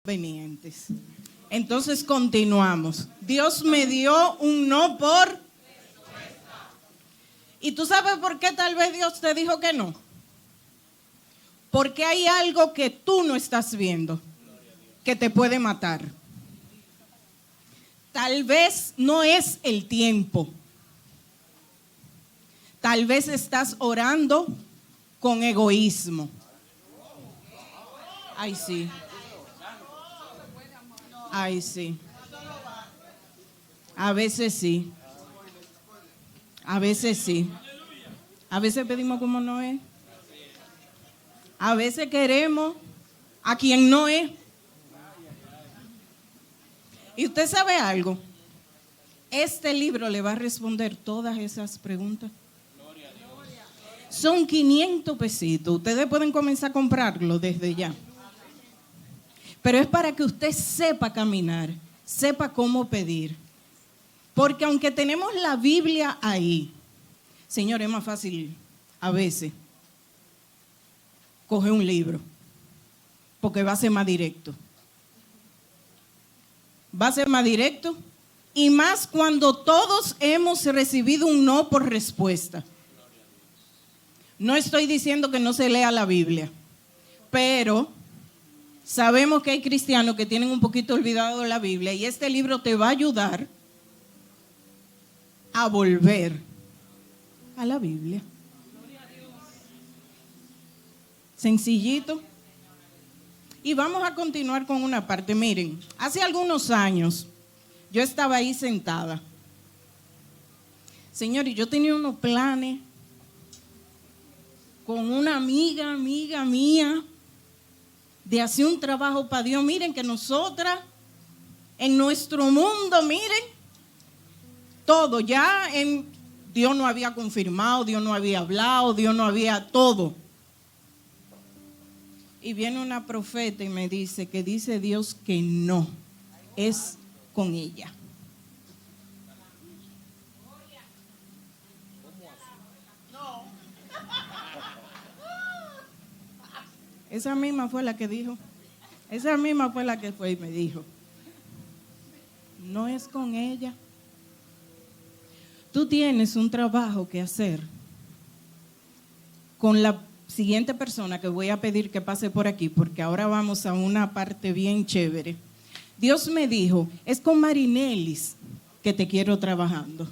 Convenientes. Entonces continuamos. Dios me dio un no por respuesta. ¿Y tú sabes por qué tal vez Dios te dijo que no? Porque hay algo que tú no estás viendo que te puede matar. Tal vez no es el tiempo. Tal vez estás orando con egoísmo. Ay, sí. Ay, sí. A veces sí. A veces sí. A veces pedimos como no es. A veces queremos a quien no es. Y usted sabe algo. Este libro le va a responder todas esas preguntas. Son 500 pesitos. Ustedes pueden comenzar a comprarlo desde ya. Pero es para que usted sepa caminar, sepa cómo pedir. Porque aunque tenemos la Biblia ahí, Señor, es más fácil a veces coger un libro, porque va a ser más directo. Va a ser más directo y más cuando todos hemos recibido un no por respuesta. No estoy diciendo que no se lea la Biblia, pero sabemos que hay cristianos que tienen un poquito olvidado la Biblia y este libro te va a ayudar a volver a la Biblia. Sencillito. Y vamos a continuar con una parte. Miren, hace algunos años yo estaba ahí sentada. Señor, y yo tenía unos planes con una amiga mía de hacer un trabajo para Dios. Miren que nosotras en nuestro mundo, miren, todo ya Dios no había confirmado, Dios no había hablado, Dios no había todo. Y viene una profeta y me dice que dice Dios que no es con ella. Esa misma fue la que dijo. Esa misma fue la que fue y me dijo. No es con ella. Tú tienes un trabajo que hacer con la siguiente persona que voy a pedir que pase por aquí, porque ahora vamos a una parte bien chévere. Dios me dijo, es con Marinelis que te quiero trabajando.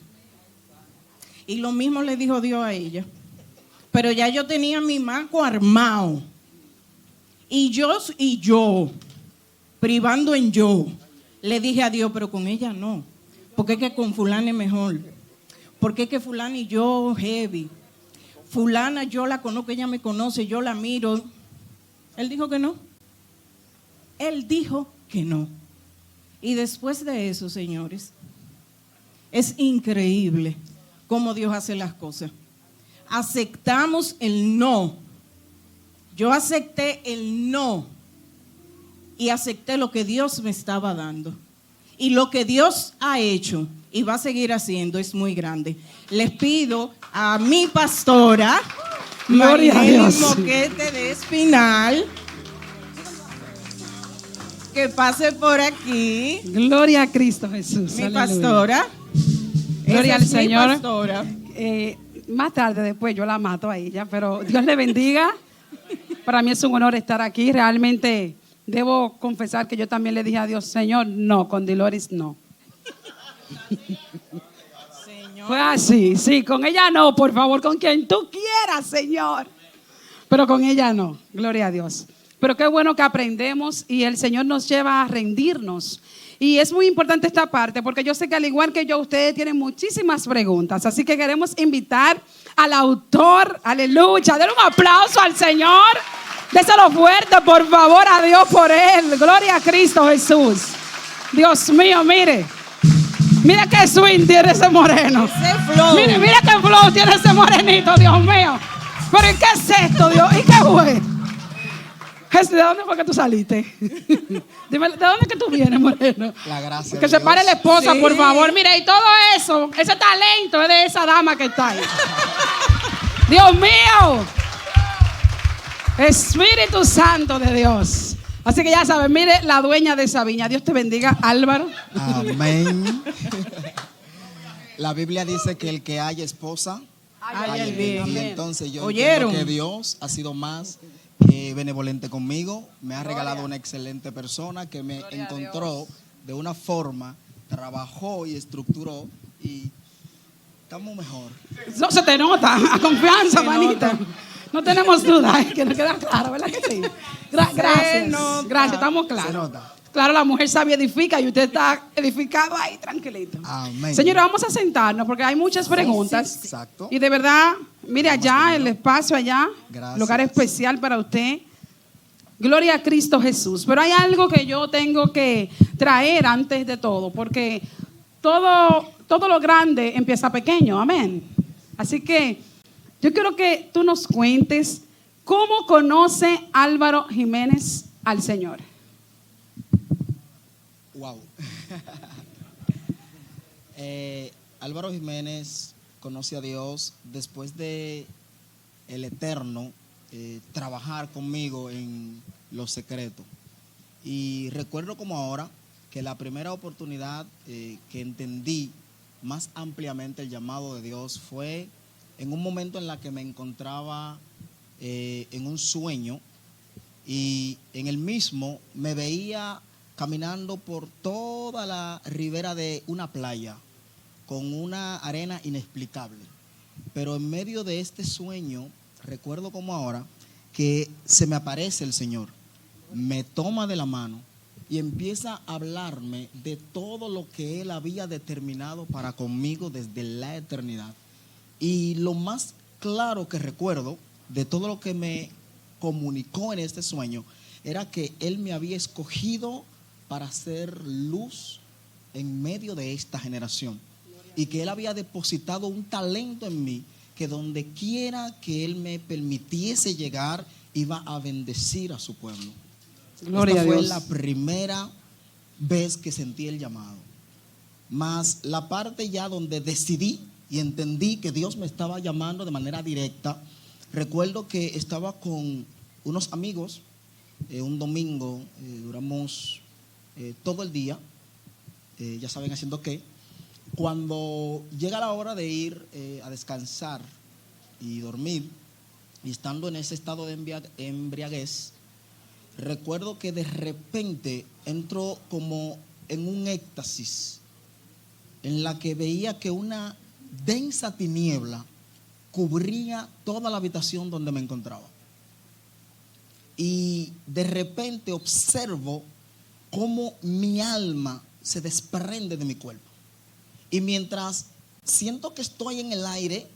Y lo mismo le dijo Dios a ella. Pero ya yo tenía mi maco armado. Y yo, privando en yo, le dije a Dios, pero con ella no. Porque es que con fulana es mejor. Porque es que fulana y yo, heavy. Fulana yo la conozco, ella me conoce, yo la miro. Él dijo que no. Él dijo que no. Y después de eso, señores, es increíble cómo Dios hace las cosas. Aceptamos el no. Yo acepté el no y acepté lo que Dios me estaba dando. Y lo que Dios ha hecho y va a seguir haciendo es muy grande. Les pido a mi pastora, Marinelis Moquete de Espinal, que pase por aquí. Gloria a Cristo Jesús. Mi pastora. Gloria al Señor. Mi pastora. Más tarde, después, yo la mato a ella, pero Dios le bendiga. Para mí es un honor estar aquí. Realmente debo confesar que yo también le dije a Dios, Señor, no, con Diloris no. Señor. Fue así, sí, con ella no, por favor, con quien tú quieras, Señor. Pero con ella no, gloria a Dios. Pero qué bueno que aprendemos y el Señor nos lleva a rendirnos. Y es muy importante esta parte porque yo sé que al igual que yo, ustedes tienen muchísimas preguntas. Así que queremos invitar al autor, aleluya, denle un aplauso al Señor. Déselo fuerte, por favor, a Dios por él. Gloria a Cristo Jesús. Dios mío, mire. Mira qué swing tiene ese moreno. Ese flow. Mira qué flow tiene ese morenito, Dios mío. Pero ¿y qué es esto, Dios? ¿Y qué fue? ¿De dónde fue que tú saliste? Dime, ¿de dónde que tú vienes, moreno? La gracia. Que se Dios. pare la esposa, Sí. por favor. Mire, y todo eso, ese talento es de esa dama que está ahí. Dios mío. Espíritu Santo de Dios. Así que ya saben, mire la dueña de esa viña. Dios te bendiga, Álvaro. Amén. La Biblia dice que el que haya esposa, haya el bien. bien. Y entonces yo ¿Oyeron? entiendo que Dios ha sido más benevolente conmigo. Me ha regalado una excelente persona que me encontró de una forma, trabajó y estructuró y estamos mejor. No se te nota, a confianza, manita. No tenemos duda, que nos queda claro, ¿verdad que sí? Gracias, gracias, estamos Se claros. nota. Claro, la mujer sabia edifica y usted está edificado ahí, tranquilito. Amén. Señora, vamos a sentarnos porque hay muchas preguntas. Exacto. Y de verdad, mire allá, el espacio allá, Gracias. lugar especial para usted. Gloria a Cristo Jesús. Pero hay algo que yo tengo que traer antes de todo, porque todo lo grande empieza pequeño, amén. Así que yo quiero que tú nos cuentes cómo conoce Álvaro Jiménez al Señor. Wow. Álvaro Jiménez conoce a Dios después de el Eterno trabajar conmigo en lo secreto. Y recuerdo como ahora que la primera oportunidad que entendí más ampliamente el llamado de Dios fue en un momento en la que me encontraba en un sueño y en el mismo me veía caminando por toda la ribera de una playa con una arena inexplicable. Pero en medio de este sueño, recuerdo como ahora, que se me aparece el Señor, me toma de la mano y empieza a hablarme de todo lo que Él había determinado para conmigo desde la eternidad. Y lo más claro que recuerdo de todo lo que me comunicó en este sueño era que Él me había escogido para hacer luz en medio de esta generación y que Él había depositado un talento en mí que donde quiera que Él me permitiese llegar iba a bendecir a su pueblo. Gloria Esta a fue Dios. la primera vez que sentí el llamado. Más la parte ya donde decidí y entendí que Dios me estaba llamando de manera directa. Recuerdo que estaba con unos amigos un domingo, duramos todo el día, ya saben haciendo qué. Cuando llega la hora de ir a descansar y dormir, y estando en ese estado de embriaguez, recuerdo que de repente entró como en un éxtasis en la que veía que una densa tiniebla cubría toda la habitación donde me encontraba. Y de repente observo cómo mi alma se desprende de mi cuerpo. Y mientras siento que estoy en el aire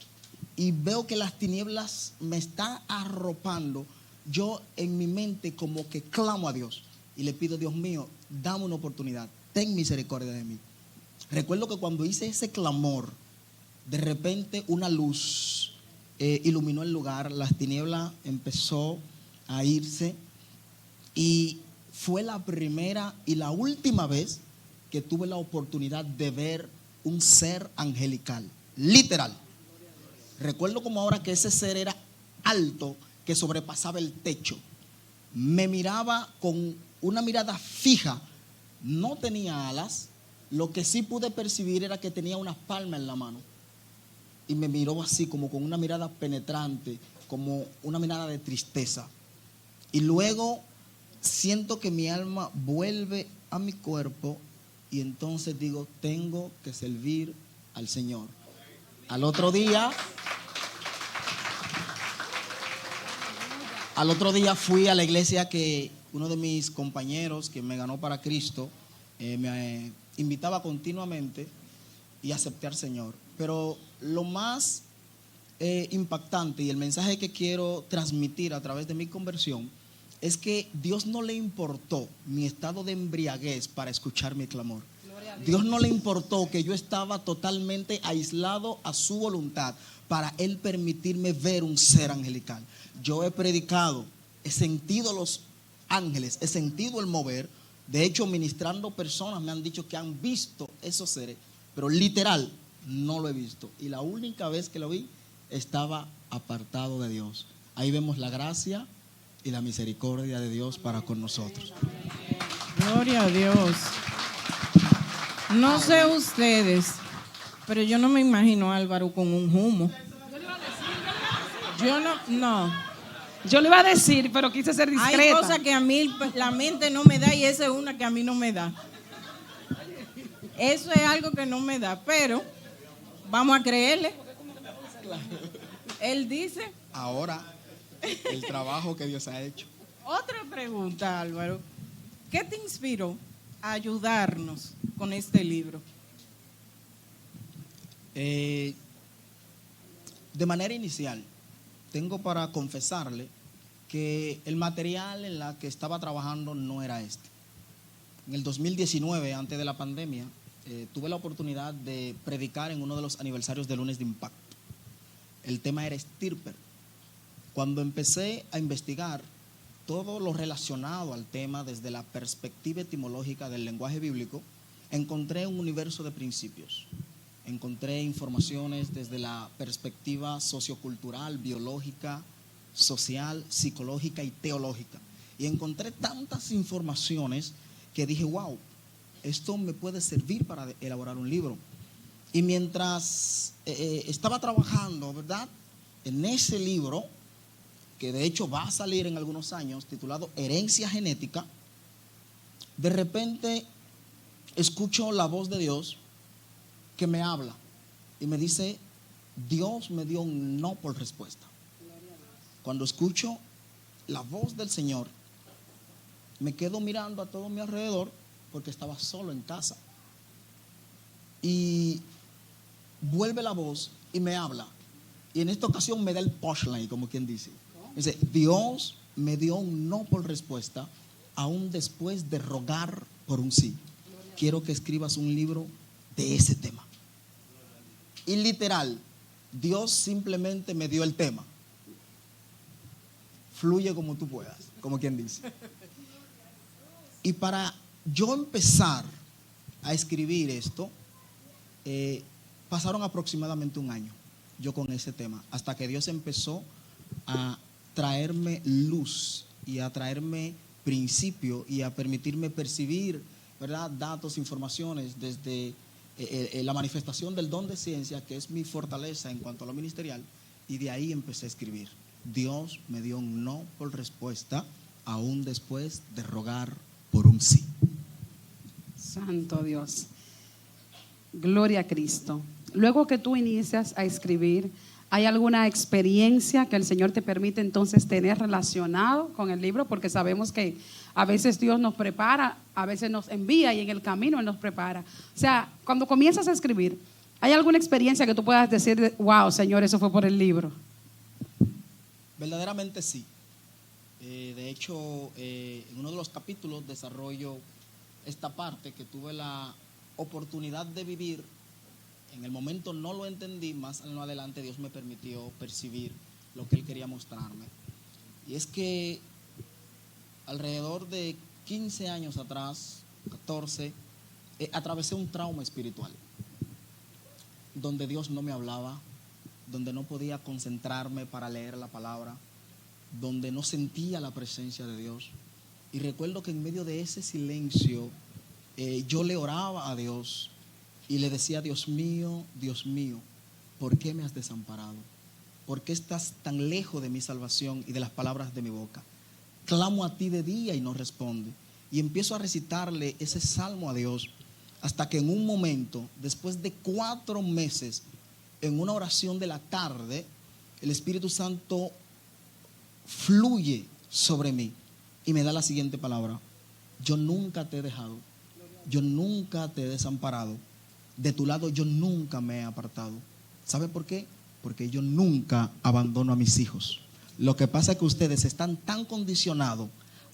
y veo que las tinieblas me están arropando, yo en mi mente como que clamo a Dios y le pido: Dios mío, dame una oportunidad, ten misericordia de mí. Recuerdo que cuando hice ese clamor, de repente una luz iluminó el lugar, las tinieblas empezó a irse y fue la primera y la última vez que tuve la oportunidad de ver un ser angelical, literal. Recuerdo como ahora que ese ser era alto, que sobrepasaba el techo. Me miraba con una mirada fija, no tenía alas. Lo que sí pude percibir era que tenía una palma en la mano. Y me miró así, como con una mirada penetrante, como una mirada de tristeza. Y luego siento que mi alma vuelve a mi cuerpo y entonces digo: tengo que servir al Señor. Al otro día fui a la iglesia que uno de mis compañeros, que me ganó para Cristo, me invitaba continuamente y acepté al Señor. Pero lo más impactante y el mensaje que quiero transmitir a través de mi conversión es que Dios no le importó mi estado de embriaguez para escuchar mi clamor. Dios no le importó que yo estaba totalmente aislado a su voluntad para Él permitirme ver un ser angelical. Yo he predicado, he sentido los ángeles, he sentido el mover. De hecho, ministrando personas me han dicho que han visto esos seres, pero literal no lo he visto. Y la única vez que lo vi estaba apartado de Dios. Ahí vemos la gracia y la misericordia de Dios para con nosotros. Gloria a Dios. No sé ustedes, pero yo no me imagino a Álvaro con un humo. Yo no. Yo le iba a decir, pero quise ser discreta. Hay cosas que a mí la mente no me da y esa es una que a mí no me da. Eso es algo que no me da, pero vamos a creerle. Él dice. Ahora, el trabajo que Dios ha hecho. Otra pregunta, Álvaro. ¿Qué te inspiró a ayudarnos con este libro? De manera inicial, tengo para confesarle que el material en la que estaba trabajando no era este. En el 2019, antes de la pandemia, tuve la oportunidad de predicar en uno de los aniversarios de Lunes de Impacto. El tema era estirper. Cuando empecé a investigar todo lo relacionado al tema desde la perspectiva etimológica del lenguaje bíblico, encontré un universo de principios. Encontré informaciones desde la perspectiva sociocultural, biológica, social, psicológica y teológica. Y encontré tantas informaciones que dije, wow, esto me puede servir para elaborar un libro. Y mientras estaba trabajando, ¿verdad?, en ese libro, que de hecho va a salir en algunos años, titulado Herencia Genética, de repente escucho la voz de Dios que me habla y me dice, Dios me dio un no por respuesta. Cuando escucho la voz del Señor, me quedo mirando a todo mi alrededor porque estaba solo en casa. Y vuelve la voz y me habla. Y en esta ocasión me da el punchline, como quien dice. Dice, Dios me dio un no por respuesta, aún después de rogar por un sí. Quiero que escribas un libro de ese tema. Y literal, Dios simplemente me dio el tema. Fluye como tú puedas, como quien dice. Y para yo empezar a escribir esto, pasaron aproximadamente un año yo con ese tema, hasta que Dios empezó a traerme luz y a traerme principio y a permitirme percibir, ¿verdad?, datos, informaciones desde la manifestación del don de ciencia, que es mi fortaleza en cuanto a lo ministerial, y de ahí empecé a escribir. Dios me dio un no por respuesta, aún después de rogar por un sí. Santo Dios. Gloria a Cristo. Luego que tú inicias a escribir, ¿hay alguna experiencia que el Señor te permite entonces tener relacionado con el libro? Porque sabemos que a veces Dios nos prepara, a veces nos envía y en el camino Él nos prepara. O sea, cuando comienzas a escribir, ¿hay alguna experiencia que tú puedas decir, wow, Señor, eso fue por el libro? Verdaderamente sí. De hecho, en uno de los capítulos desarrollo esta parte que tuve la oportunidad de vivir. En el momento no lo entendí, más adelante Dios me permitió percibir lo que Él quería mostrarme. Y es que alrededor de 15 años atrás, 14, atravesé un trauma espiritual, donde Dios no me hablaba, donde no podía concentrarme para leer la palabra, donde no sentía la presencia de Dios. Y recuerdo que en medio de ese silencio, yo le oraba a Dios y le decía, Dios mío, ¿por qué me has desamparado? ¿Por qué estás tan lejos de mi salvación y de las palabras de mi boca? Clamo a ti de día y no responde. Y empiezo a recitarle ese salmo a Dios, hasta que en un momento, después de 4 meses, en una oración de la tarde, el Espíritu Santo fluye sobre mí y me da la siguiente palabra: yo nunca te he dejado, yo nunca te he desamparado, de tu lado yo nunca me he apartado. ¿Sabe por qué? Porque yo nunca abandono a mis hijos. Lo que pasa es que ustedes están tan condicionados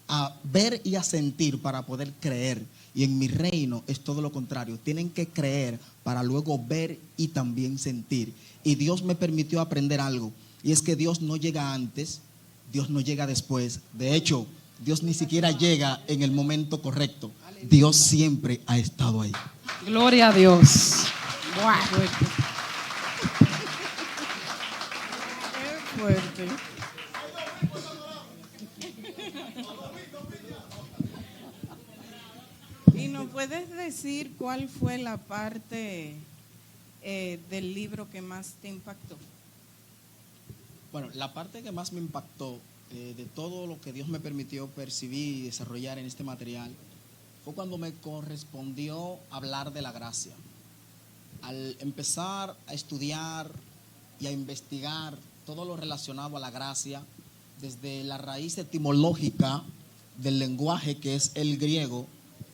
a ver y a sentir para poder creer, y en mi reino es todo lo contrario. Tienen que creer para luego ver y también sentir. Y Dios me permitió aprender algo, y es que Dios no llega antes, Dios no llega después. De hecho, Dios ni siquiera llega en el momento correcto. Dios siempre ha estado ahí. Gloria a Dios. Wow. Qué fuerte. puedes decir cuál fue la parte del libro que más te impactó? Bueno, la parte que más me impactó de todo lo que Dios me permitió percibir y desarrollar en este material fue cuando me correspondió hablar de la gracia. Al empezar a estudiar y a investigar todo lo relacionado a la gracia, desde la raíz etimológica del lenguaje, que es el griego,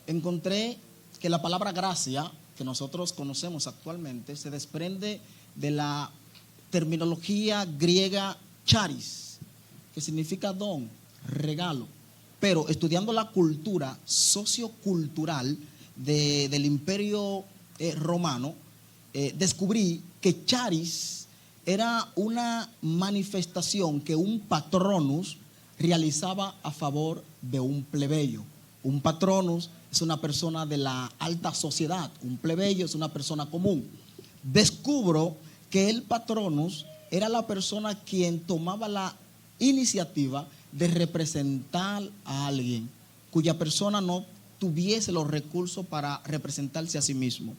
encontré que la palabra gracia, que nosotros conocemos actualmente, se desprende de la terminología griega charis, que significa don, regalo. Pero estudiando la cultura sociocultural del imperio romano, descubrí que charis era una manifestación que un patronus realizaba a favor de un plebeyo. Un patronus es una persona de la alta sociedad, un plebeyo es una persona común. Descubro que el patronus era la persona quien tomaba la iniciativa de representar a alguien cuya persona no tuviese los recursos para representarse a sí mismo.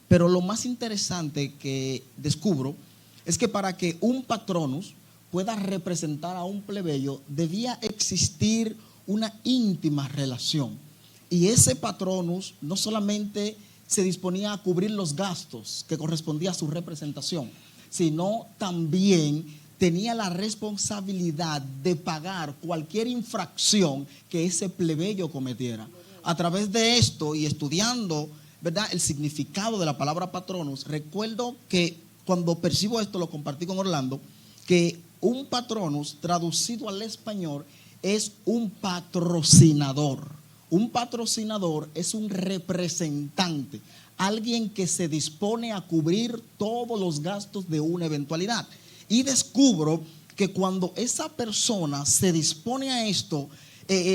Pero lo más interesante que descubro es que para que un patronus pueda representar a un plebeyo debía existir una íntima relación. Y ese patronus no solamente se disponía a cubrir los gastos que correspondía a su representación, sino también tenía la responsabilidad de pagar cualquier infracción que ese plebeyo cometiera. A través de esto y estudiando, ¿verdad?, el significado de la palabra patronus, recuerdo que cuando percibo esto, lo compartí con Orlando, que un patronus traducido al español es un patrocinador. Un patrocinador es un representante, alguien que se dispone a cubrir todos los gastos de una eventualidad. Y descubro que cuando esa persona se dispone a esto,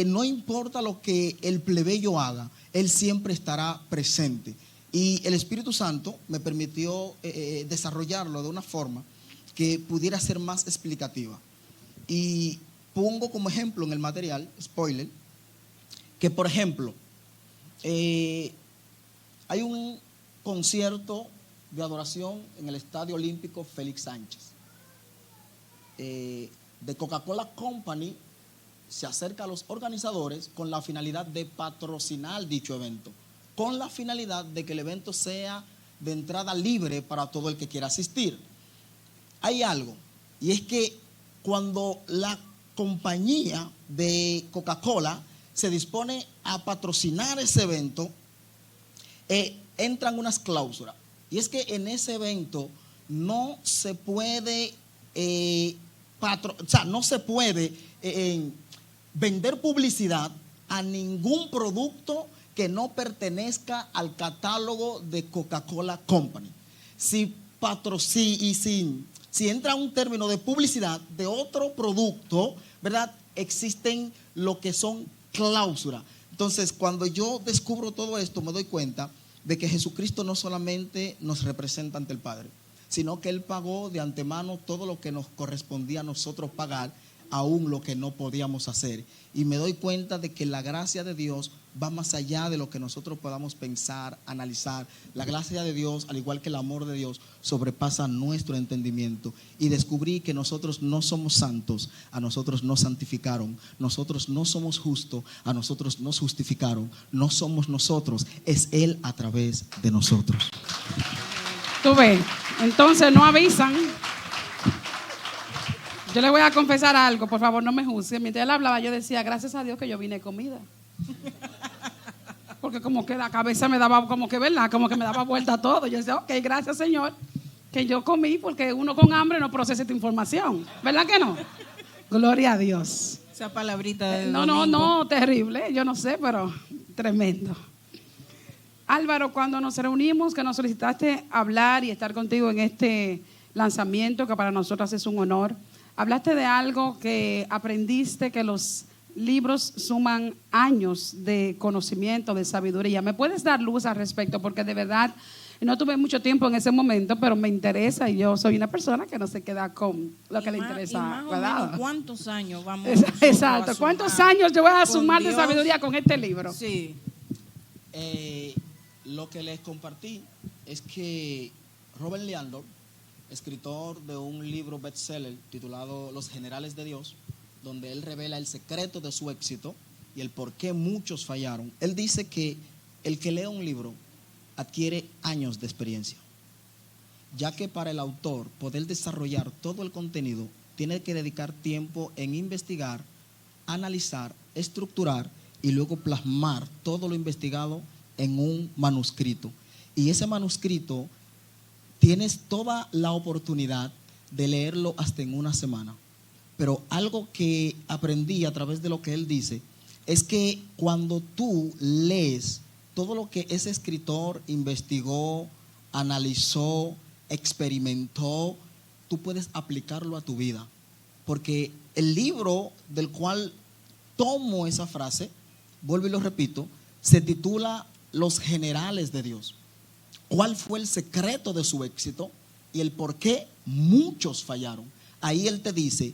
no importa lo que el plebeyo haga, él siempre estará presente. Y el Espíritu Santo me permitió desarrollarlo de una forma que pudiera ser más explicativa. Y pongo como ejemplo en el material, spoiler, que por ejemplo, hay un concierto de adoración en el Estadio Olímpico Félix Sánchez. De Coca-Cola Company se acerca a los organizadores con la finalidad de patrocinar dicho evento, con la finalidad de que el evento sea de entrada libre para todo el que quiera asistir. Hay algo, y es que cuando la compañía de Coca-Cola se dispone a patrocinar ese evento, entran unas cláusulas, y es que en ese evento no se puede no se puede vender publicidad a ningún producto que no pertenezca al catálogo de Coca-Cola Company. Si entra un término de publicidad de otro producto, ¿verdad?, existen lo que son cláusulas. Entonces, cuando yo descubro todo esto, me doy cuenta de que Jesucristo no solamente nos representa ante el Padre, sino que Él pagó de antemano todo lo que nos correspondía a nosotros pagar, aún lo que no podíamos hacer. Y me doy cuenta de que la gracia de Dios va más allá de lo que nosotros podamos pensar, analizar. La gracia de Dios, al igual que el amor de Dios, sobrepasa nuestro entendimiento. Y descubrí que nosotros no somos santos, a nosotros nos santificaron. Nosotros no somos justos, a nosotros nos justificaron. No somos nosotros, es Él a través de nosotros. Tú ves, entonces no avisan. Yo le voy a confesar algo, por favor, no me juzguen. Mientras él hablaba, yo decía, gracias a Dios que yo vine comida. Porque como que la cabeza me daba, como que, ¿verdad?, como que me daba vuelta a todo. Yo decía, ok, gracias, Señor, que yo comí, porque uno con hambre no procesa esta información. ¿Verdad que no? Gloria a Dios. Esa palabrita de No, terrible. Yo no sé, pero tremendo. Álvaro, cuando nos reunimos, que nos solicitaste hablar y estar contigo en este lanzamiento, que para nosotras es un honor, hablaste de algo que aprendiste, que los libros suman años de conocimiento, de sabiduría. ¿Me puedes dar luz al respecto? Porque de verdad no tuve mucho tiempo en ese momento, pero me interesa y yo soy una persona que no se queda con lo que le interesa. Y más o menos, ¿cuántos años vamos Exacto. ¿Cuántos años yo voy a sumar Dios? De sabiduría con este libro? Sí. Lo que les compartí es que Robert Liardon, escritor de un libro bestseller titulado Los Generales de Dios, donde él revela el secreto de su éxito y el por qué muchos fallaron, él dice que el que lee un libro adquiere años de experiencia, ya que para el autor poder desarrollar todo el contenido tiene que dedicar tiempo en investigar, analizar, estructurar y luego plasmar todo lo investigado en un manuscrito. Y ese manuscrito tienes toda la oportunidad de leerlo hasta en una semana. Pero algo que aprendí a través de lo que él dice es que cuando tú lees todo lo que ese escritor investigó, analizó, experimentó, tú puedes aplicarlo a tu vida. Porque el libro del cual tomo esa frase, vuelvo y lo repito, se titula Los Generales de Dios. ¿Cuál fue el secreto de su éxito y el por qué muchos fallaron? Ahí él te dice,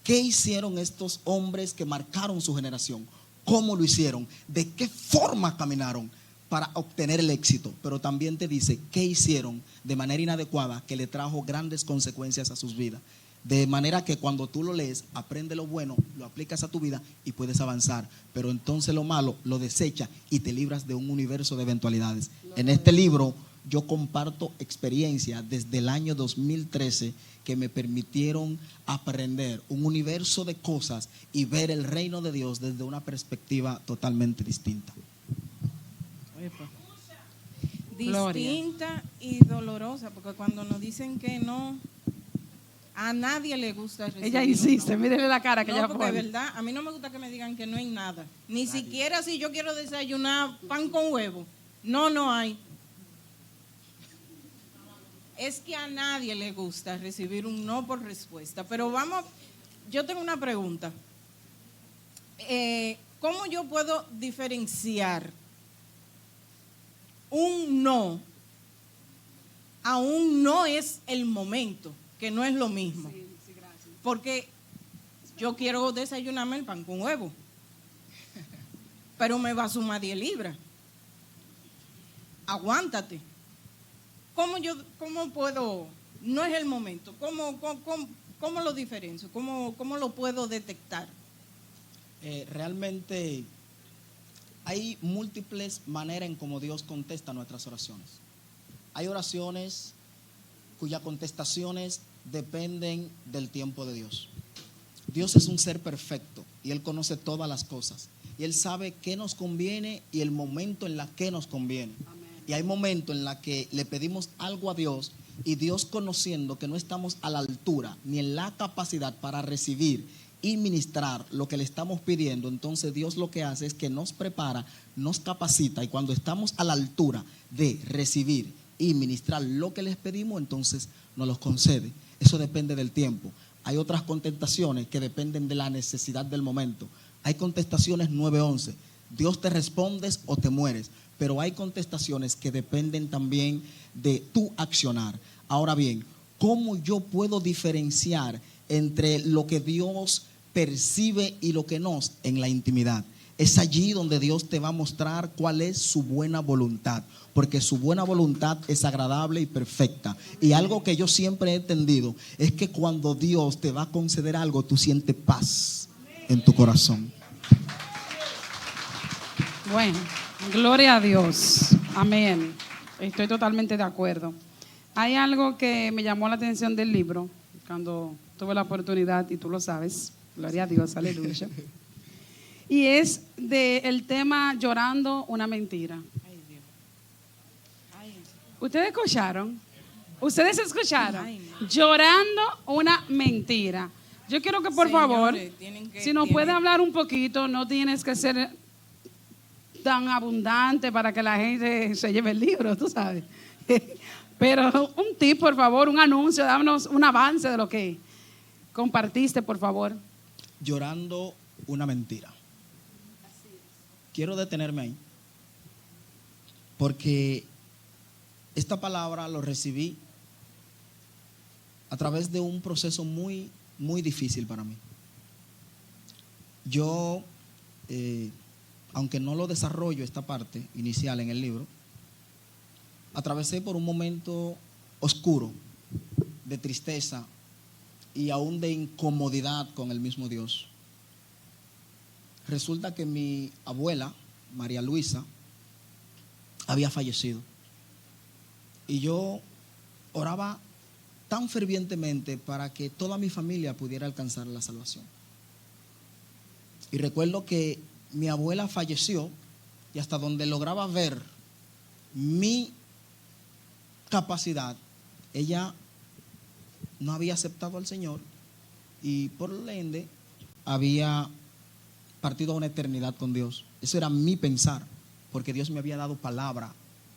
¿qué hicieron estos hombres que marcaron su generación? ¿Cómo lo hicieron? ¿De qué forma caminaron para obtener el éxito? Pero también te dice, ¿qué hicieron de manera inadecuada que le trajo grandes consecuencias a sus vidas? De manera que cuando tú lo lees, aprende lo bueno, lo aplicas a tu vida y puedes avanzar. Pero entonces lo malo lo desecha y te libras de un universo de eventualidades. En este libro yo comparto experiencias desde el año 2013 que me permitieron aprender un universo de cosas y ver el reino de Dios desde una perspectiva totalmente distinta. Distinta y dolorosa, porque cuando nos dicen que no, a nadie le gusta recibir. Ella insiste, no. Mírele la cara que no, ella porque pone. de verdad, a mí no me gusta que me digan que no hay nada. Ni siquiera si yo quiero desayunar pan con huevo. No hay. Es que a nadie le gusta recibir un no por respuesta. Pero vamos, yo tengo una pregunta. ¿Cómo yo puedo diferenciar un no a un no es el momento, que no es lo mismo? Sí, gracias. Porque yo quiero desayunarme el pan con huevo, pero me va a sumar 10 libras. Aguántate. ¿Cómo puedo? No es el momento. ¿Cómo lo diferencio? ¿Cómo lo puedo detectar? Realmente hay múltiples maneras en cómo Dios contesta nuestras oraciones. Hay oraciones cuyas contestaciones dependen del tiempo de Dios. Dios es un ser perfecto y Él conoce todas las cosas. Y Él sabe qué nos conviene y el momento en la que nos conviene. Amén. Y hay momentos en los que le pedimos algo a Dios y Dios, conociendo que no estamos a la altura ni en la capacidad para recibir y ministrar lo que le estamos pidiendo, entonces Dios lo que hace es que nos prepara, nos capacita, y cuando estamos a la altura de recibir y ministrar lo que les pedimos, entonces nos los concede. Eso depende del tiempo. Hay otras contestaciones que dependen de la necesidad del momento. Hay contestaciones 911. Dios te respondes o te mueres. Pero hay contestaciones que dependen también de tu accionar. Ahora bien, ¿cómo yo puedo diferenciar entre lo que Dios percibe y lo que no en la intimidad? Es allí donde Dios te va a mostrar cuál es su buena voluntad, porque su buena voluntad es agradable y perfecta. Y algo que yo siempre he entendido es que cuando Dios te va a conceder algo, tú sientes paz en tu corazón. Bueno, gloria a Dios. Amén. Estoy totalmente de acuerdo. Hay algo que me llamó la atención del libro cuando tuve la oportunidad, y tú lo sabes. Gloria a Dios, aleluya. Y es del tema llorando una mentira. Ay, Dios. Ay, ¿Ustedes escucharon? ¿Ustedes escucharon? Ay, no. Llorando una mentira. Yo quiero que por favor, si nos puede hablar un poquito, no tienes que ser tan abundante para que la gente se lleve el libro, tú sabes. Pero un tip, por favor, un anuncio, dámonos un avance de lo que compartiste, por favor. Llorando una mentira. Quiero detenerme ahí, porque esta palabra lo recibí a través de un proceso muy, muy difícil para mí. Yo aunque no lo desarrollo esta parte inicial en el libro, atravesé por un momento oscuro de tristeza y aún de incomodidad con el mismo Dios. Resulta que mi abuela, María Luisa, había fallecido. Y yo oraba tan fervientemente para que toda mi familia pudiera alcanzar la salvación. Y recuerdo que mi abuela falleció y hasta donde lograba ver mi capacidad, ella no había aceptado al Señor y por lo ende había partido a una eternidad con Dios. Eso era mi pensar, porque Dios me había dado palabra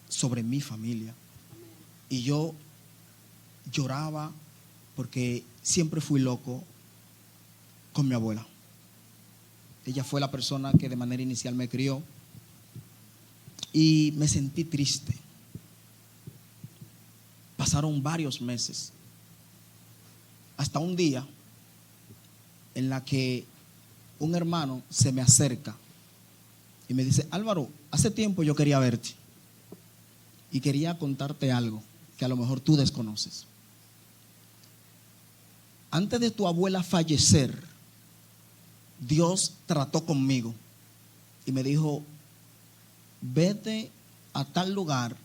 sobre mi familia. Y yo lloraba porque siempre fui loco con mi abuela. Ella fue la persona que de manera inicial me crió y me sentí triste. Pasaron varios meses, hasta un día en la que un hermano se me acerca y me dice: Álvaro, hace tiempo yo quería verte y quería contarte algo que a lo mejor tú desconoces. Antes de tu abuela fallecer, Dios trató conmigo y me dijo: vete a tal lugar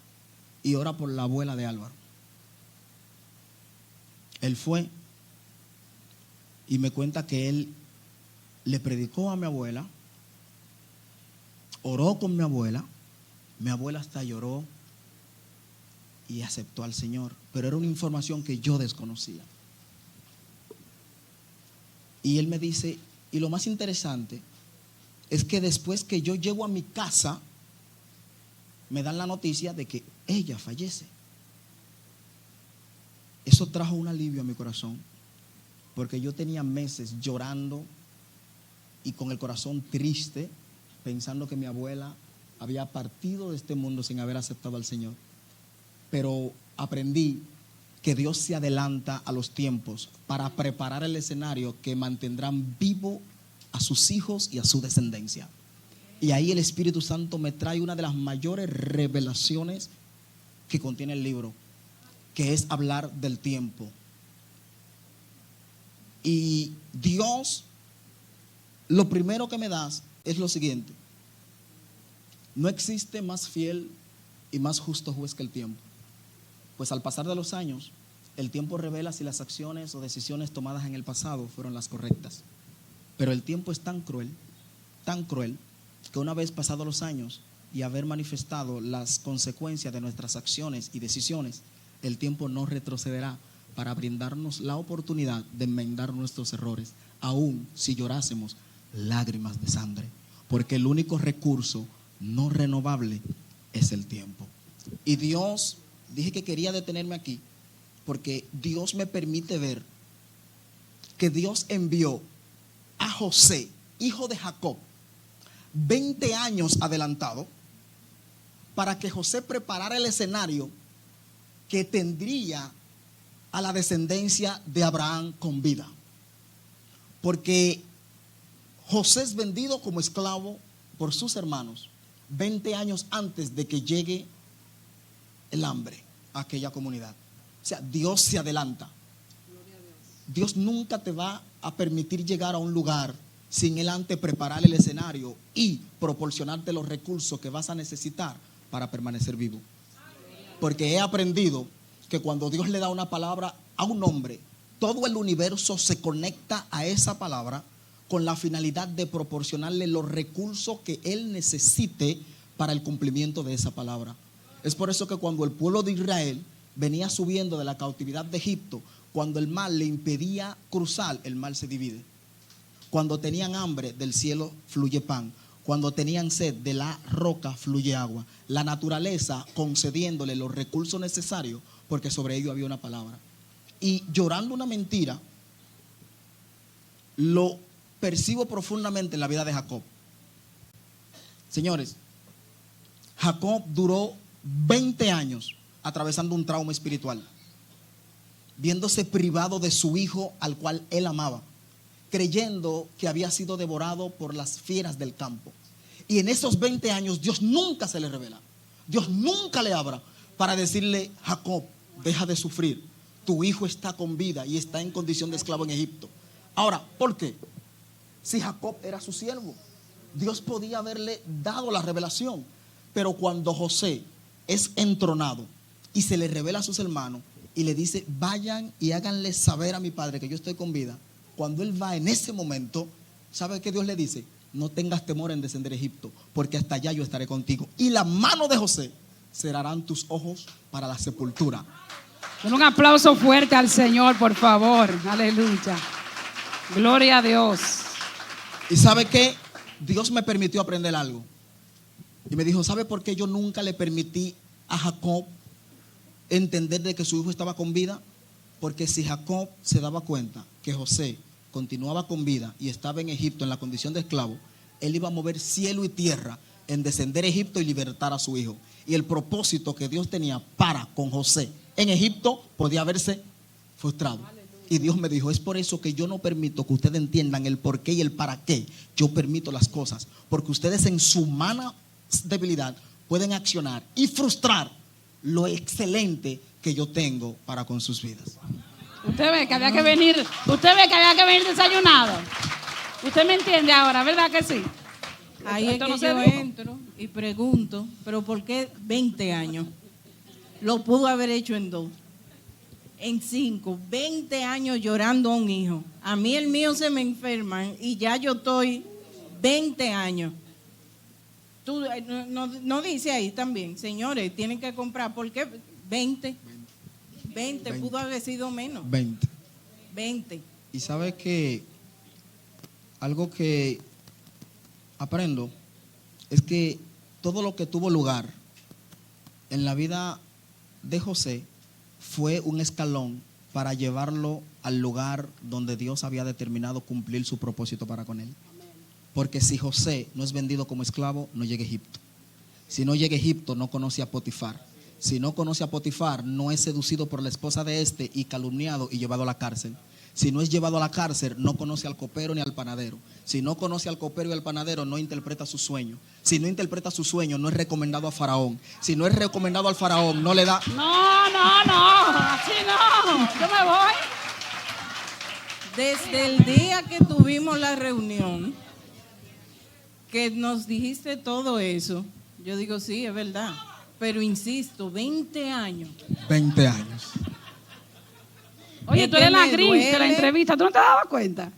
y ora por la abuela de Álvaro. Él fue y me cuenta que él le predicó a mi abuela, oró con mi abuela hasta lloró y aceptó al Señor, pero era una información que yo desconocía. Y él me dice, y lo más interesante es que después que yo llego a mi casa, me dan la noticia de que ella fallece. Eso trajo un alivio a mi corazón, porque yo tenía meses llorando y con el corazón triste, pensando que mi abuela había partido de este mundo sin haber aceptado al Señor. Pero aprendí que Dios se adelanta a los tiempos para preparar el escenario que mantendrán vivo a sus hijos y a su descendencia. Y ahí el Espíritu Santo me trae una de las mayores revelaciones que contiene el libro, que es hablar del tiempo. Y Dios, lo primero que me das es lo siguiente: no existe más fiel y más justo juez que el tiempo. Pues al pasar de los años, el tiempo revela si las acciones o decisiones tomadas en el pasado fueron las correctas. Pero el tiempo es tan cruel, que una vez pasados los años y haber manifestado las consecuencias de nuestras acciones y decisiones, el tiempo no retrocederá para brindarnos la oportunidad de enmendar nuestros errores, aun si llorásemos lágrimas de sangre, porque el único recurso no renovable es el tiempo. Y Dios, dije que quería detenerme aquí porque Dios me permite ver que Dios envió a José, hijo de Jacob, 20 años adelantado, para que José preparara el escenario que tendría a la descendencia de Abraham con vida. Porque José es vendido como esclavo por sus hermanos 20 años antes de que llegue el hambre a aquella comunidad. O sea, Dios se adelanta. Dios nunca te va a permitir llegar a un lugar sin él antes preparar el escenario y proporcionarte los recursos que vas a necesitar para permanecer vivo. Porque he aprendido que cuando Dios le da una palabra a un hombre, todo el universo se conecta a esa palabra con la finalidad de proporcionarle los recursos que él necesite para el cumplimiento de esa palabra. Es por eso que cuando el pueblo de Israel venía subiendo de la cautividad de Egipto, cuando el mar le impedía cruzar, el mar se divide. Cuando tenían hambre, del cielo fluye pan. Cuando tenían sed, de la roca fluye agua. La naturaleza concediéndole los recursos necesarios, porque sobre ello había una palabra. Y llorando una mentira, lo percibo profundamente en la vida de Jacob. Señores, Jacob duró 20 años atravesando un trauma espiritual, viéndose privado de su hijo al cual él amaba, creyendo que había sido devorado por las fieras del campo. Y en esos 20 años Dios nunca se le revela. Dios nunca le habla para decirle: Jacob, deja de sufrir. Tu hijo está con vida y está en condición de esclavo en Egipto. Ahora, ¿por qué? Si Jacob era su siervo, Dios podía haberle dado la revelación. Pero cuando José es entronado y se le revela a sus hermanos y le dice: vayan y háganle saber a mi padre que yo estoy con vida. Cuando él va en ese momento, ¿sabe qué Dios le dice? No tengas temor en descender a Egipto, porque hasta allá yo estaré contigo. Y la mano de José cerrarán tus ojos para la sepultura. Con un aplauso fuerte al Señor, por favor. Aleluya. Gloria a Dios. ¿Y sabe qué? Dios me permitió aprender algo. Y me dijo: ¿sabe por qué yo nunca le permití a Jacob entender de que su hijo estaba con vida? Porque si Jacob se daba cuenta que José continuaba con vida y estaba en Egipto en la condición de esclavo, él iba a mover cielo y tierra en descender a Egipto y libertar a su hijo. Y el propósito que Dios tenía para con José en Egipto podía haberse frustrado. Y Dios me dijo: es por eso que yo no permito que ustedes entiendan el por qué y el para qué. Yo permito las cosas, porque ustedes en su humana debilidad pueden accionar y frustrar lo excelente que yo tengo para con sus vidas. Usted ve que había que venir desayunado. Usted me entiende ahora, ¿verdad que sí? Ahí es Esto que no se yo dijo. entro y pregunto: ¿pero por qué 20 años? Lo pudo haber hecho en 2, en 5, 20 años llorando a un hijo. A mí el mío se me enferman y ya yo estoy 20 años. Tú, no dice ahí también, señores, tienen que comprar. ¿Por qué 20? 20, pudo haber sido menos. 20. Y sabe que algo que aprendo es que todo lo que tuvo lugar en la vida de José fue un escalón para llevarlo al lugar donde Dios había determinado cumplir su propósito para con él. Porque si José no es vendido como esclavo, no llega a Egipto. Si no llega a Egipto, no conoce a Potifar. Si no conoce a Potifar, no es seducido por la esposa de este y calumniado y llevado a la cárcel. Si no es llevado a la cárcel, no conoce al copero ni al panadero. Si no conoce al copero y al panadero, no interpreta su sueño. Si no interpreta su sueño, no es recomendado a Faraón. Si no es recomendado al Faraón, no le da... No, así no. Yo me voy. Desde el día que tuvimos la reunión, que nos dijiste todo eso, yo digo: sí, es verdad. Pero insisto, 20 años. 20 años. Oye, Es tú eres que la me Grinch de la duele. entrevista. ¿Tú no te dabas cuenta?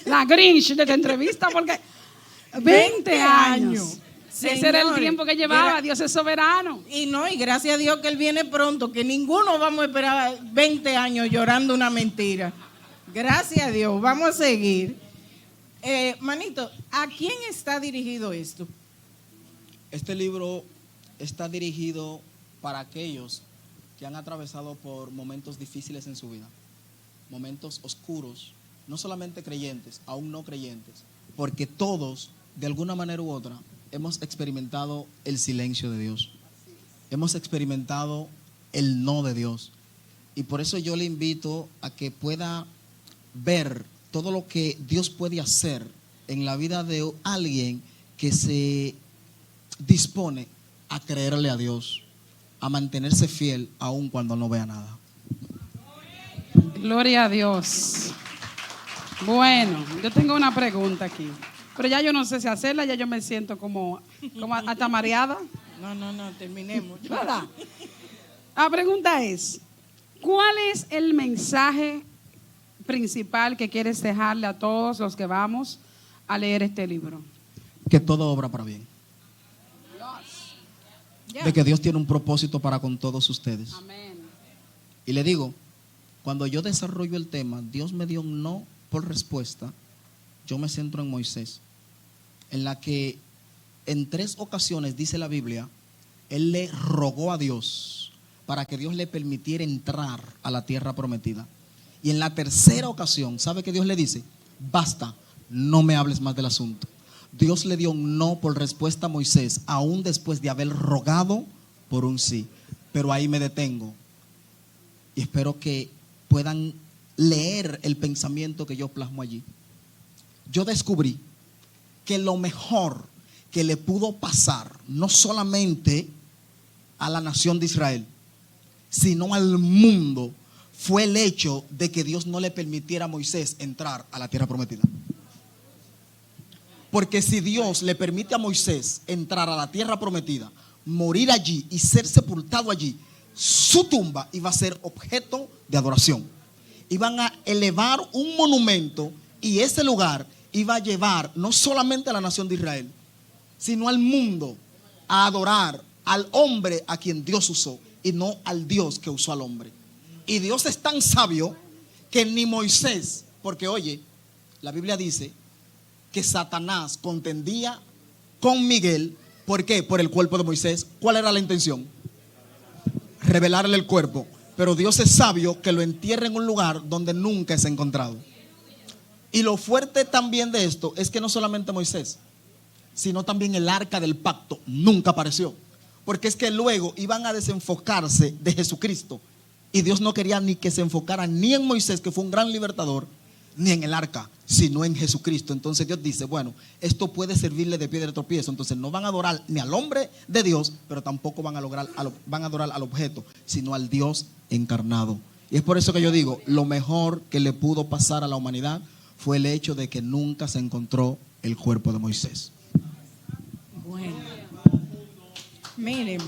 La Grinch de la entrevista, porque 20 años. Ese era el Señores, tiempo que llevaba. gra- Dios es soberano. Y no, y gracias a Dios que Él viene pronto, que ninguno vamos a esperar 20 años llorando una mentira. Gracias a Dios, vamos a seguir. Manito, ¿a quién está dirigido esto? Este libro está dirigido para aquellos que han atravesado por momentos difíciles en su vida, momentos oscuros, no solamente creyentes, aún no creyentes, porque todos, de alguna manera u otra, hemos experimentado el silencio de Dios, hemos experimentado el no de Dios, y por eso yo le invito a que pueda ver todo lo que Dios puede hacer en la vida de alguien que se dispone a creerle a Dios, a mantenerse fiel aun cuando no vea nada. Gloria a Dios. Bueno, yo tengo una pregunta aquí. Pero ya yo no sé si hacerla, ya yo me siento como hasta mareada. No, terminemos. ¿Verdad? La pregunta es: ¿cuál es el mensaje principal que quieres dejarle a todos los que vamos a leer este libro? Que todo obra para bien. Ya. De que Dios tiene un propósito para con todos ustedes. Amén. Y le digo, cuando yo desarrollo el tema, Dios me dio un no por respuesta. Yo me centro en Moisés, en la que en 3 ocasiones, dice la Biblia, él le rogó a Dios para que Dios le permitiera entrar a la tierra prometida. Y en la 3ª ocasión, ¿sabe qué Dios le dice? Basta, no me hables más del asunto. Dios le dio un no por respuesta a Moisés, aún después de haber rogado por un sí. Pero ahí me detengo y espero que puedan leer el pensamiento que yo plasmo allí. Yo descubrí que lo mejor que le pudo pasar no solamente a la nación de Israel, sino al mundo, fue el hecho de que Dios no le permitiera a Moisés entrar a la tierra prometida. Porque si Dios le permite a Moisés entrar a la tierra prometida, morir allí y ser sepultado allí, su tumba iba a ser objeto de adoración. Iban a elevar un monumento y ese lugar iba a llevar no solamente a la nación de Israel, sino al mundo a adorar al hombre a quien Dios usó y no al Dios que usó al hombre. Y Dios es tan sabio que ni Moisés, porque oye, la Biblia dice que Satanás contendía con Miguel. ¿Por qué? Por el cuerpo de Moisés. ¿Cuál era la intención? Revelarle el cuerpo. Pero Dios es sabio que lo entierre en un lugar donde nunca es encontrado. Y lo fuerte también de esto es que no solamente Moisés, sino también el arca del pacto nunca apareció. Porque es que luego iban a desenfocarse de Jesucristo. Y Dios no quería ni que se enfocara ni en Moisés, que fue un gran libertador, ni en el arca, sino en Jesucristo. Entonces Dios dice, bueno, esto puede servirle de piedra de tropiezo. Entonces no van a adorar ni al hombre de Dios, pero tampoco van a adorar al objeto, sino al Dios encarnado. Y es por eso que yo digo, lo mejor que le pudo pasar a la humanidad fue el hecho de que nunca se encontró el cuerpo de Moisés. Bueno, miren,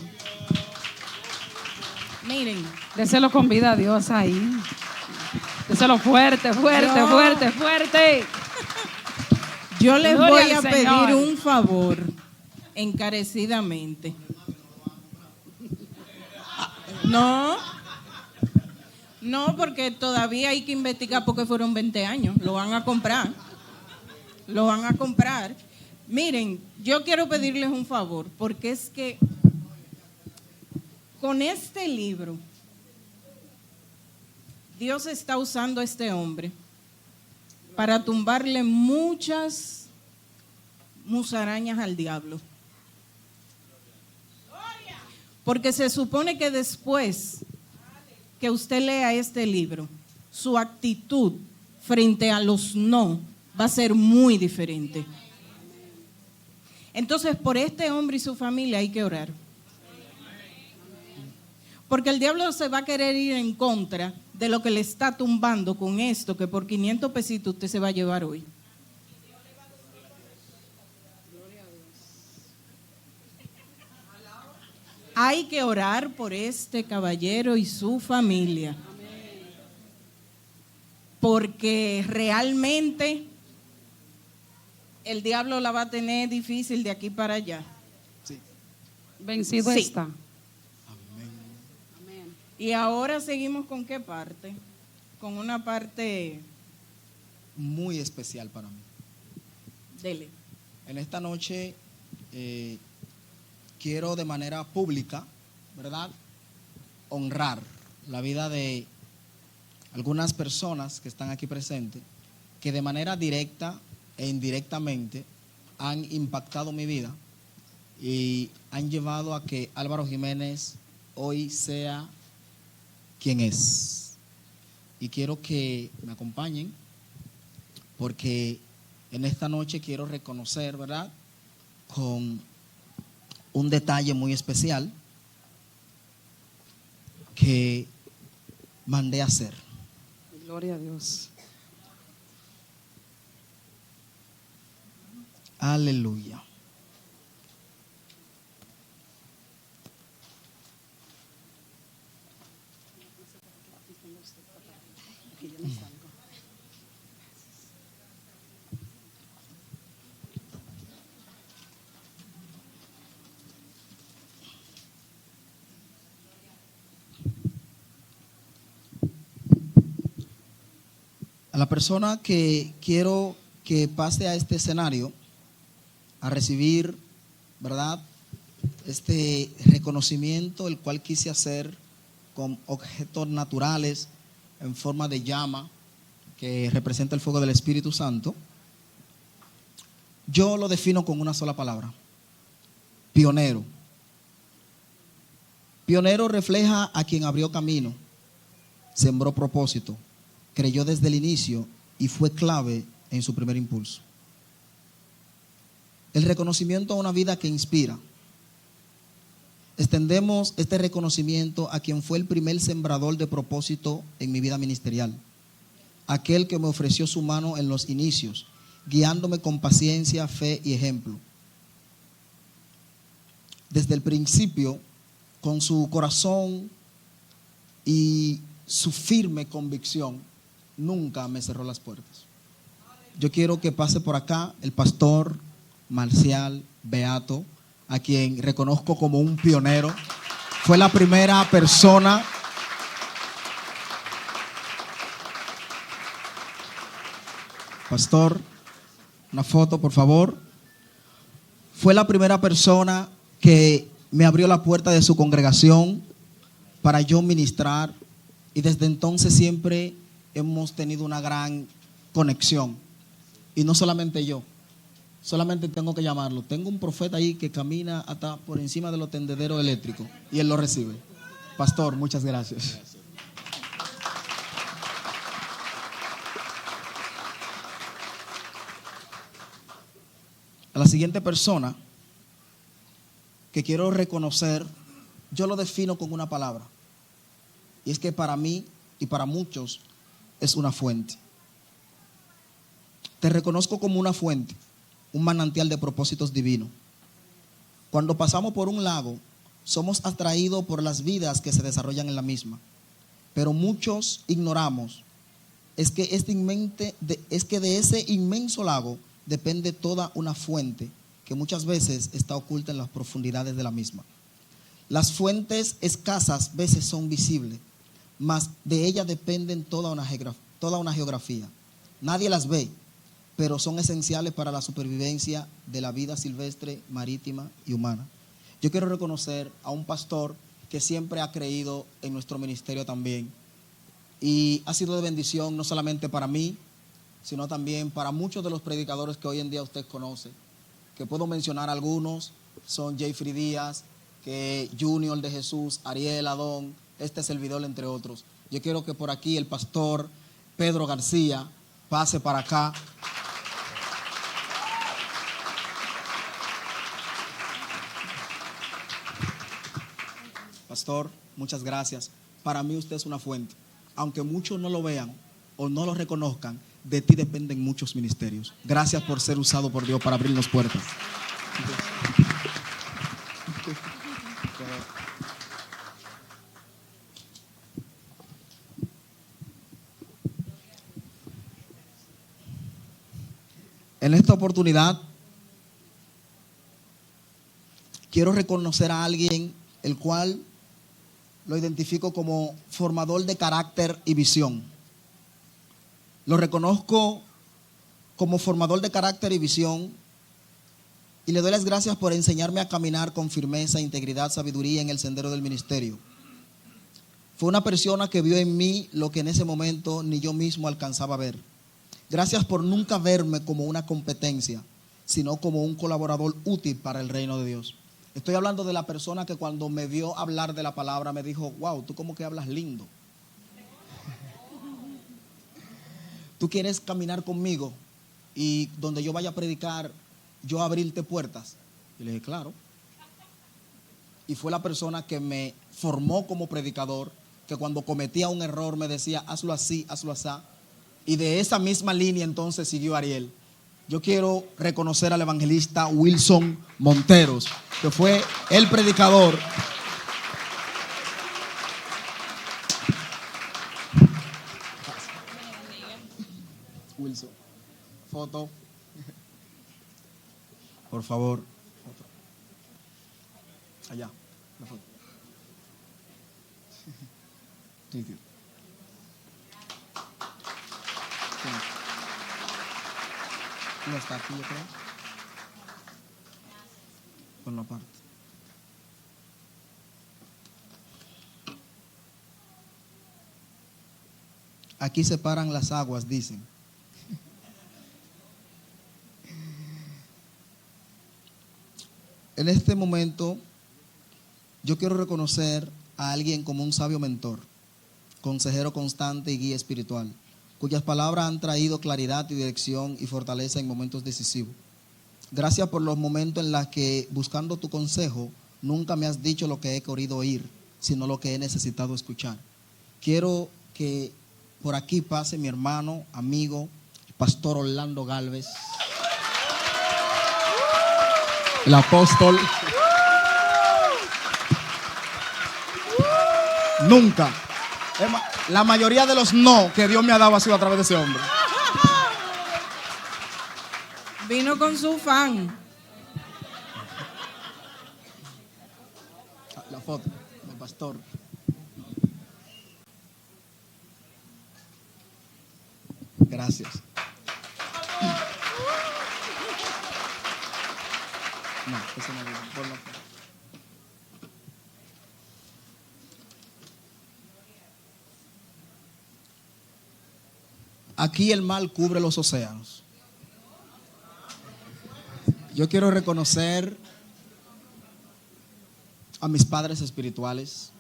Déselo con vida a Dios ahí. Déselo fuerte, fuerte, Yo- fuerte, fuerte. yo les Gloria voy al a pedir Señor. un favor encarecidamente. No, porque todavía hay que investigar porque fueron 20 años. Lo van a comprar. Miren, yo quiero pedirles un favor, porque es que con este libro, Dios está usando a este hombre para tumbarle muchas musarañas al diablo. Porque se supone que después que usted lea este libro, su actitud frente a los no va a ser muy diferente. Entonces, por este hombre y su familia hay que orar. Porque el diablo se va a querer ir en contra de lo que le está tumbando con esto, que por 500 pesitos usted se va a llevar hoy. Hay que orar por este caballero y su familia. Porque realmente el diablo la va a tener difícil de aquí para allá. Sí. Vencido Sí. está. Y ahora seguimos con qué parte? Con una parte, Muy especial para mí. dele. En esta noche quiero de manera pública, ¿verdad?, honrar la vida de algunas personas que están aquí presentes, que de manera directa e indirectamente han impactado mi vida y han llevado a que Álvaro Jiménez hoy sea quien es. Y quiero que me acompañen porque en esta noche quiero reconocer, ¿verdad?, con un detalle muy especial que mandé a hacer. Gloria a Dios. Aleluya. A la persona que quiero que pase a este escenario a recibir, ¿verdad?, este reconocimiento, el cual quise hacer con objetos naturales en forma de llama que representa el fuego del Espíritu Santo. Yo lo defino con una sola palabra: pionero. Pionero refleja a quien abrió camino, sembró propósito, creyó desde el inicio y fue clave en su primer impulso. El reconocimiento a una vida que inspira. Extendemos este reconocimiento a quien fue el primer sembrador de propósito en mi vida ministerial. Aquel que me ofreció su mano en los inicios, guiándome con paciencia, fe y ejemplo. Desde el principio, con su corazón y su firme convicción, nunca me cerró las puertas. Yo quiero que pase por acá el pastor Marcial Beato, a quien reconozco como un pionero. Fue la primera persona pastor, una foto por favor. Fue la primera persona que me abrió la puerta de su congregación para yo ministrar, y desde entonces siempre hemos tenido una gran conexión. Y no solamente yo, solamente tengo que llamarlo. Tengo un profeta ahí que camina hasta por encima de los tendederos eléctricos y él lo recibe. Pastor, muchas gracias. A la siguiente persona que quiero reconocer, yo lo defino con una palabra. Y es que para mí y para muchos es una fuente. Te reconozco como una fuente, un manantial de propósitos divinos. Cuando pasamos por un lago, somos atraídos por las vidas que se desarrollan en la misma. Pero muchos ignoramos es que de ese inmenso lago depende toda una fuente que muchas veces está oculta en las profundidades de la misma. Las fuentes escasas veces son visibles, mas de ellas dependen toda una geografía. Nadie las ve, pero son esenciales para la supervivencia de la vida silvestre, marítima y humana. Yo quiero reconocer a un pastor que siempre ha creído en nuestro ministerio también, y ha sido de bendición no solamente para mí, sino también para muchos de los predicadores que hoy en día usted conoce, que puedo mencionar algunos, son Jeffrey Díaz, que Junior de Jesús, Ariel Adón, este servidor, entre otros. Yo quiero que por aquí el pastor Pedro García pase para acá. Pastor, muchas gracias. Para mí usted es una fuente. Aunque muchos no lo vean o no lo reconozcan, de ti dependen muchos ministerios. Gracias por ser usado por Dios para abrirnos puertas. En esta oportunidad quiero reconocer a alguien el cual lo identifico como formador de carácter y visión. Lo reconozco como formador de carácter y visión, y le doy las gracias por enseñarme a caminar con firmeza, integridad, sabiduría en el sendero del ministerio. Fue una persona que vio en mí lo que en ese momento ni yo mismo alcanzaba a ver. Gracias por nunca verme como una competencia, sino como un colaborador útil para el reino de Dios. Estoy hablando de la persona que cuando me vio hablar de la palabra me dijo: wow, tú como que hablas lindo. ¿Tú quieres caminar conmigo y donde yo vaya a predicar, yo abrirte puertas? Y le dije, claro. Y fue la persona que me formó como predicador, que cuando cometía un error me decía, hazlo así, hazlo así. Y de esa misma línea entonces siguió Ariel. Yo quiero reconocer al evangelista Wilson Monteros, que fue el predicador. Wilson, foto. Por favor. Foto. Allá, la foto. No está aquí, yo creo. Con la parte. Aquí se paran las aguas, dicen. En este momento, yo quiero reconocer a alguien como un sabio mentor, consejero constante y guía espiritual, cuyas palabras han traído claridad y dirección y fortaleza en momentos decisivos. Gracias por los momentos en los que, buscando tu consejo, nunca me has dicho lo que he querido oír, sino lo que he necesitado escuchar. Quiero que por aquí pase mi hermano, amigo, el pastor Orlando Galvez, el apóstol. Nunca. La mayoría de los no que Dios me ha dado ha sido a través de ese hombre. Vino con su fan. La foto del pastor. Gracias. No, eso no viene. Ponlo acá. Aquí el mal cubre los océanos. Yo quiero reconocer a mis padres espirituales,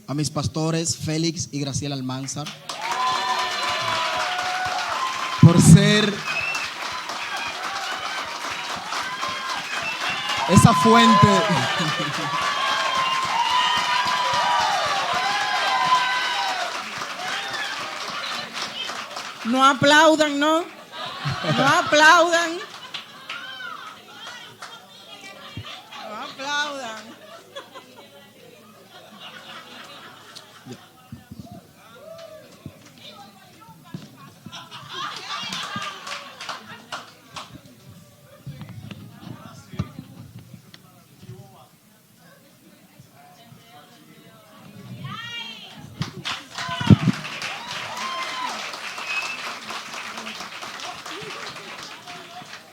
a mis pastores Félix y Graciela Almanzar, por ser esa fuente. No aplaudan, ¿no? No aplaudan. No aplaudan.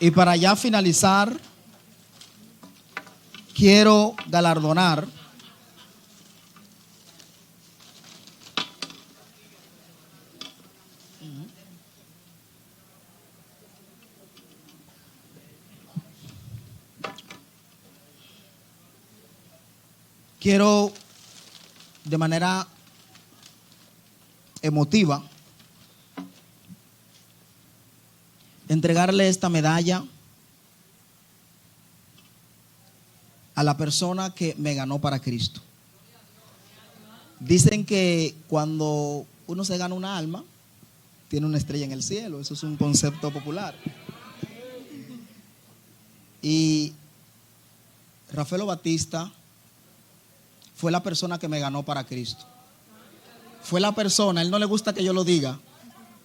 Y para ya finalizar, quiero galardonar de manera emotiva entregarle esta medalla a la persona que me ganó para Cristo. Dicen que cuando uno se gana una alma, tiene una estrella en el cielo. Eso es un concepto popular. Y Rafael Batista fue la persona que me ganó para Cristo. Fue la persona, a él no le gusta que yo lo diga,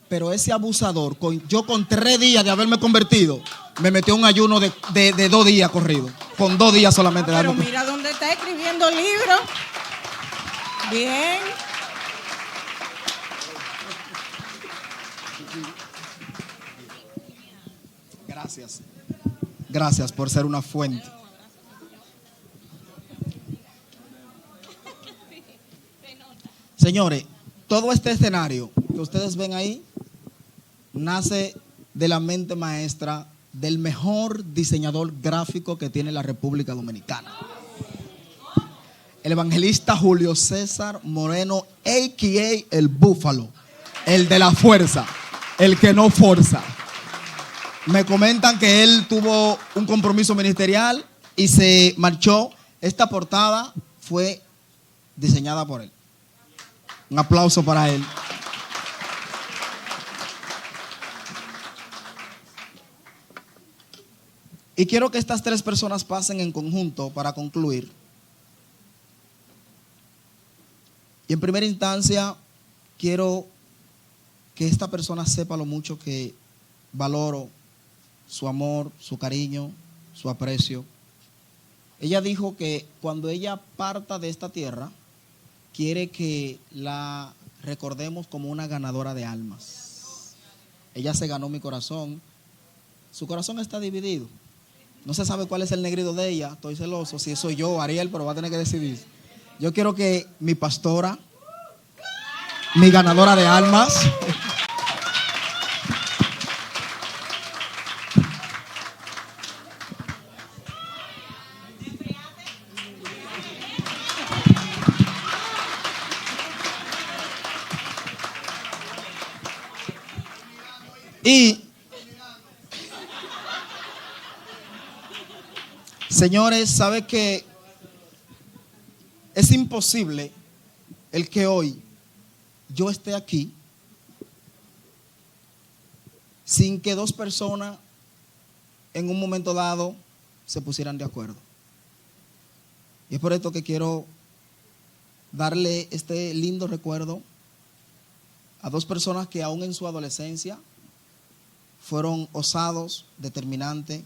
pero ese abusador, yo con 3 días de haberme convertido, me metió un ayuno de 2 días corrido. Con 2 días solamente. Pero mira dónde está escribiendo libros. Bien. Gracias. Gracias por ser una fuente. Señores, todo este escenario que ustedes ven ahí nace de la mente maestra del mejor diseñador gráfico que tiene la República Dominicana. El evangelista Julio César Moreno, a.k.a. el Búfalo, el de la fuerza, el que no forza. Me comentan que él tuvo un compromiso ministerial y se marchó. Esta portada fue diseñada por él. Un aplauso para él. Y quiero que estas 3 personas pasen en conjunto para concluir. Y en primera instancia, quiero que esta persona sepa lo mucho que valoro su amor, su cariño, su aprecio. Ella dijo que cuando ella parta de esta tierra, quiere que la recordemos como una ganadora de almas. Ella se ganó mi corazón. Su corazón está dividido. No se sabe cuál es el negrito de ella. Estoy celoso. Si soy yo, Ariel, pero va a tener que decidir. Yo quiero que mi pastora, mi ganadora de almas, Señores, ¿sabe que es imposible el que hoy yo esté aquí sin que dos personas en un momento dado se pusieran de acuerdo? Y es por esto que quiero darle este lindo recuerdo a dos personas que aún en su adolescencia fueron osados, determinantes,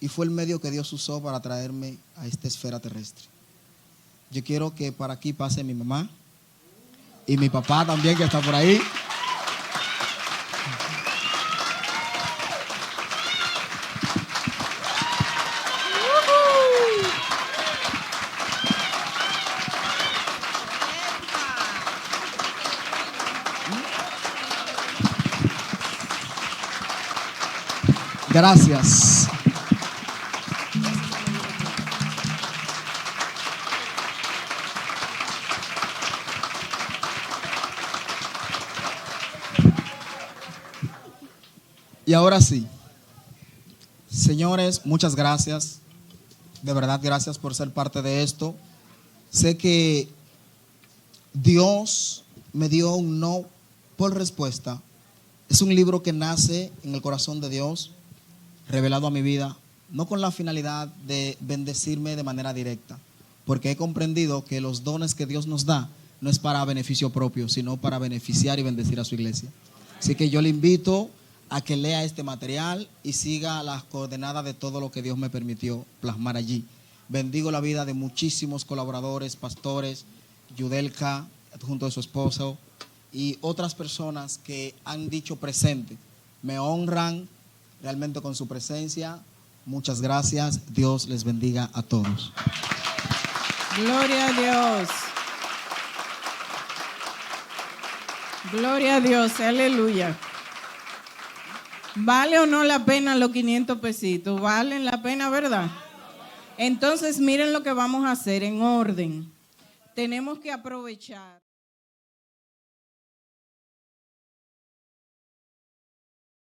y fue el medio que Dios usó para traerme a esta esfera terrestre. Yo quiero que para aquí pase mi mamá y mi papá también, que está por ahí. Gracias. Y ahora sí, señores, muchas gracias. De verdad, gracias por ser parte de esto. Sé que Dios me dio un no por respuesta. Es un libro que nace en el corazón de Dios, revelado a mi vida, no con la finalidad de bendecirme de manera directa, porque he comprendido que los dones que Dios nos da no es para beneficio propio, sino para beneficiar y bendecir a su iglesia. Así que yo le invito a que lea este material y siga las coordenadas de todo lo que Dios me permitió plasmar allí. Bendigo la vida de muchísimos colaboradores, pastores, Yudelka, junto a su esposo, y otras personas que han dicho presente. Me honran realmente con su presencia. Muchas gracias. Dios les bendiga a todos. Gloria a Dios. Gloria a Dios. Aleluya. ¿Vale o no la pena los 500 pesitos? ¿Valen la pena, verdad? Entonces, miren lo que vamos a hacer en orden. Tenemos que aprovechar.